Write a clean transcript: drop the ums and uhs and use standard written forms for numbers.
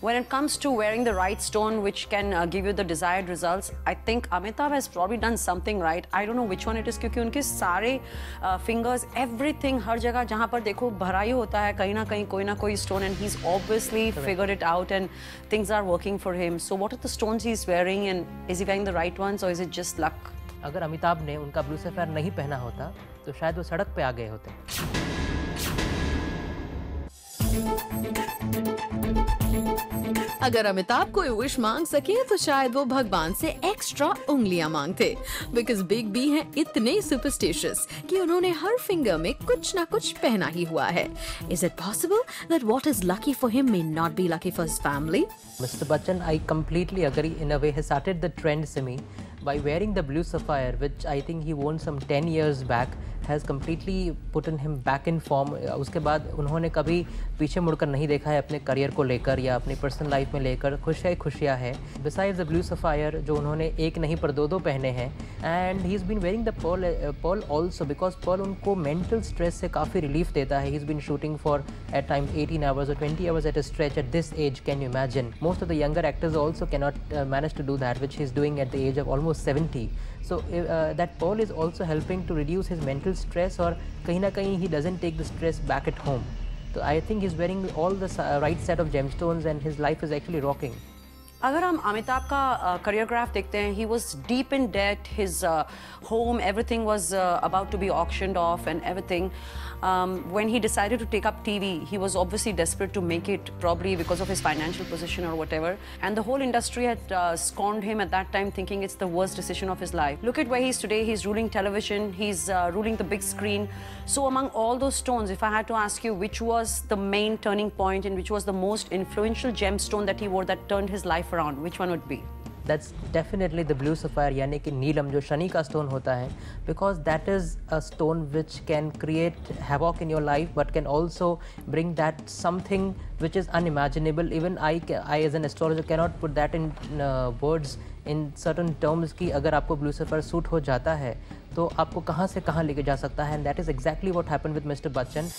when it comes to wearing the right stone which can give you the desired results, I think Amitabh has probably done something right. I don't know which one it is, क्योंकि उनके सारे fingers, everything, हर जगह जहाँ पर देखो भराई होता है कहीं ना कहीं कोई ना कोई stone, and he's obviously figured it out and things are working for him. So what are the stones he's wearing, and is he wearing the right ones or is it just luck? अगर अमिताभ ने उनका blue sapphire नहीं पहना होता तो शायद वो सड़क पे आ गए होते। अगर अमिताभ कोई विश मांग सके तो शायद वो भगवान से एक्स्ट्रा उंगलियां मांगते, बिकॉज बिग बी हैं इतने सुपरस्टिशियस कि उन्होंने हर फिंगर में कुछ ना कुछ पहना ही हुआ है। Is it possible that what is lucky for him may not be lucky for his family? Mr. Bachchan, I completely agree. In a way, he started the trend, Simi, by wearing the blue sapphire, which I think he won some 10 years back, has completely put him back in form. उसके बाद उन्होंने कभी पीछे मुड़कर नहीं देखा है अपने करियर को लेकर या अपनी पर्सनल लाइफ में लेकर। खुशियाँ है। Besides the blue sapphire, जो उन्होंने एक नहीं पर दो पहने हैं, and he's been wearing the pearl also because pearl उनको mental stress से काफ़ी relief देता है। He's been shooting for at times 18 hours or 20 hours at a stretch at this age. Can you imagine? Most of the younger actors also cannot manage to do that, which he's doing at the age of almost 70. So that pearl is also helping to reduce his mental stress, और कहीं ना कहीं he doesn't take the stress back at home. So I think he's wearing all the right set of gemstones and his life is actually rocking. अगर हम अमिताभ का career graph देखते हैं, he was deep in debt, his home, everything was about to be auctioned off and everything. When he decided to take up TV, he was obviously desperate to make it, probably because of his financial position or whatever. And the whole industry had scorned him at that time, thinking it's the worst decision of his life. Look at where he is today. He's ruling television. He's ruling the big screen. So among all those stones, if I had to ask you which was the main turning point and which was the most influential gemstone that he wore that turned his life around, which one would be? That's definitely the blue sapphire, यानी कि नीलम, जो शनि का stone होता है, because that is a stone which can create havoc in your life but can also bring that something which is unimaginable. Even I as an astrologer cannot put that in words in certain terms कि अगर आपको blue sapphire suit हो जाता है तो आपको कहाँ से कहाँ लेके जा सकता है, and that is exactly what happened with Mr. Bachchan.